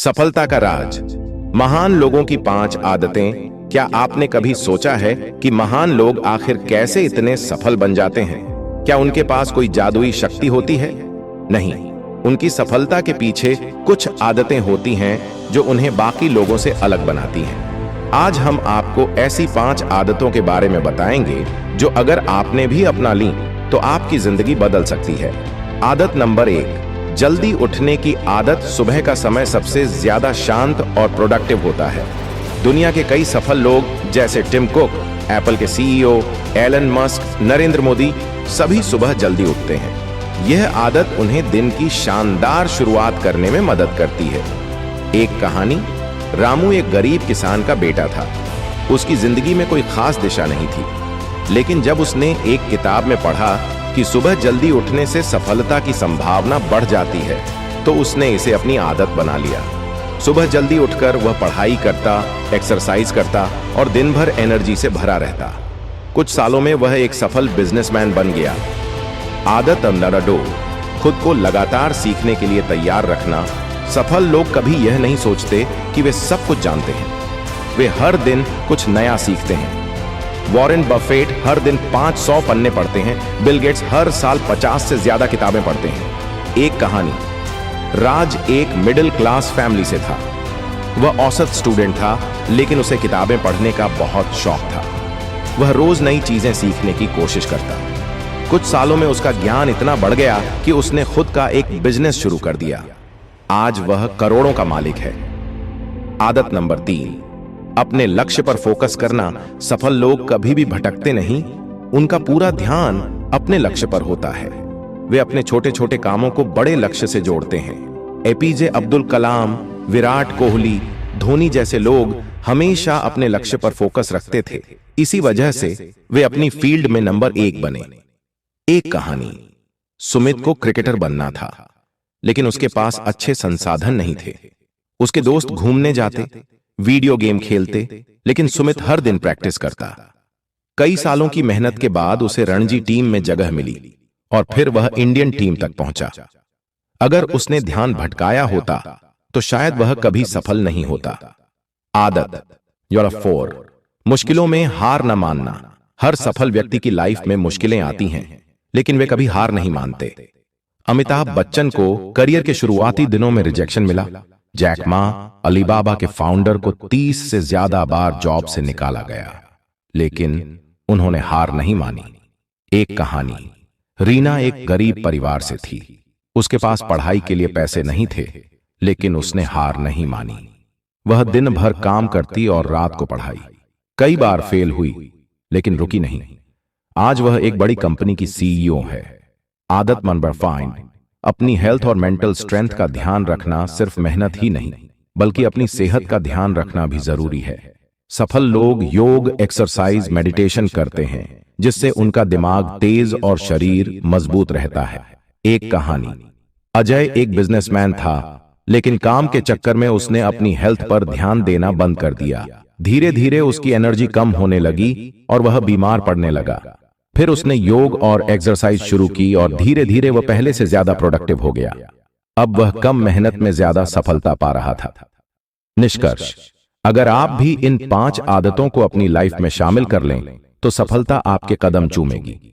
सफलता का राज। महान लोगों की 5 आदतें। क्या आपने कभी सोचा है कि महान लोग आखिर कैसे इतने सफल बन जाते हैं? क्या उनके पास कोई जादुई शक्ति होती है? नहीं, उनकी सफलता के पीछे कुछ आदतें होती हैं जो उन्हें बाकी लोगों से अलग बनाती हैं। आज हम आपको ऐसी 5 आदतों के बारे में बताएंगे जो अगर आपने भी अपना ली तो आपकी जिंदगी बदल सकती है। आदत नंबर 1, जल्दी उठने की आदत। सुबह का समय सबसे ज्यादा शांत और प्रोडक्टिव होता है। दुनिया के कई सफल लोग जैसे टिम कुक, एप्पल के CEO, Elon Musk, Narendra Modi सभी सुबह जल्दी उठते हैं। यह आदत उन्हें दिन की शानदार शुरुआत करने में मदद करती है। एक कहानी। रामू एक गरीब किसान का बेटा था। उसकी जिंदगी में कोई खास दिशा नहीं थी, लेकिन जब उसने एक किताब में पढ़ा कि सुबह जल्दी उठने से सफलता की संभावना बढ़ जाती है, तो उसने इसे अपनी आदत बना लिया। सुबह जल्दी उठकर वह पढ़ाई करता, एक्सरसाइज करता और दिन भर एनर्जी से भरा रहता। कुछ सालों में वह एक सफल बिजनेसमैन बन गया। आदत नंबर 2, खुद को लगातार सीखने के लिए तैयार रखना। सफल लोग कभी यह नहीं सोचते कि वे सब कुछ जानते हैं। वे हर दिन कुछ नया सीखते हैं। वॉरेन बफेट हर दिन 500 पन्ने पढ़ते हैं। बिल गेट्स हर साल 50 से ज्यादा किताबें पढ़ते हैं। एक कहानी। राज एक मिडिल क्लास फैमिली से था। वह औसत स्टूडेंट था, लेकिन उसे किताबें पढ़ने का बहुत शौक था। वह रोज नई चीजें सीखने की कोशिश करता। कुछ सालों में उसका ज्ञान इतना बढ़ गया कि उसने खुद का एक बिजनेस शुरू कर दिया। आज वह करोड़ों का मालिक है। आदत नंबर 3, अपने लक्ष्य पर फोकस करना। सफल लोग कभी भी भटकते नहीं। उनका पूरा ध्यान अपने लक्ष्य पर होता है। वे अपने छोटे छोटे कामों को बड़े लक्ष्य से जोड़ते हैं। एपीजे अब्दुल कलाम, विराट कोहली, धोनी जैसे लोग हमेशा अपने लक्ष्य पर फोकस रखते थे। इसी वजह से वे अपनी फील्ड में नंबर 1 बने। एक कहानी। सुमित को क्रिकेटर बनना था, लेकिन उसके पास अच्छे संसाधन नहीं थे। उसके दोस्त घूमने जाते, वीडियो गेम खेलते, लेकिन सुमित हर दिन प्रैक्टिस करता। कई सालों की मेहनत के बाद उसे रणजी टीम में जगह मिली और फिर वह इंडियन टीम तक पहुंचा। अगर उसने ध्यान भटकाया होता तो शायद वह कभी सफल नहीं होता। आदत नंबर 4, मुश्किलों में हार न मानना। हर सफल व्यक्ति की लाइफ में मुश्किलें आती हैं, लेकिन वे कभी हार नहीं मानते। अमिताभ बच्चन को करियर के शुरुआती दिनों में रिजेक्शन मिला। जैक मा, अलीबाबा के फाउंडर को 30 से ज्यादा बार जॉब से निकाला गया, लेकिन उन्होंने हार नहीं मानी। एक कहानी। रीना एक गरीब परिवार से थी। उसके पास पढ़ाई के लिए पैसे नहीं थे, लेकिन उसने हार नहीं मानी। वह दिन भर काम करती और रात को पढ़ाई। कई बार फेल हुई, लेकिन रुकी नहीं। आज वह एक बड़ी कंपनी की सीईओ है। आदत नंबर 5, अपनी हेल्थ और मेंटल स्ट्रेंथ का ध्यान रखना। सिर्फ मेहनत ही नहीं, बल्कि अपनी सेहत का ध्यान रखना भी जरूरी है। सफल लोग योग, एक्सरसाइज, मेडिटेशन करते हैं, जिससे उनका दिमाग तेज और शरीर मजबूत रहता है। एक कहानी। अजय एक बिजनेसमैन था, लेकिन काम के चक्कर में उसने अपनी हेल्थ पर ध्यान देना बंद कर दिया। धीरे धीरे उसकी एनर्जी कम होने लगी और वह बीमार पड़ने लगा। फिर उसने योग और एक्सरसाइज शुरू की और धीरे धीरे वह पहले से ज्यादा प्रोडक्टिव हो गया। अब वह कम मेहनत में ज्यादा सफलता पा रहा था। निष्कर्ष, अगर आप भी इन 5 आदतों को अपनी लाइफ में शामिल कर लें तो सफलता आपके कदम चूमेगी।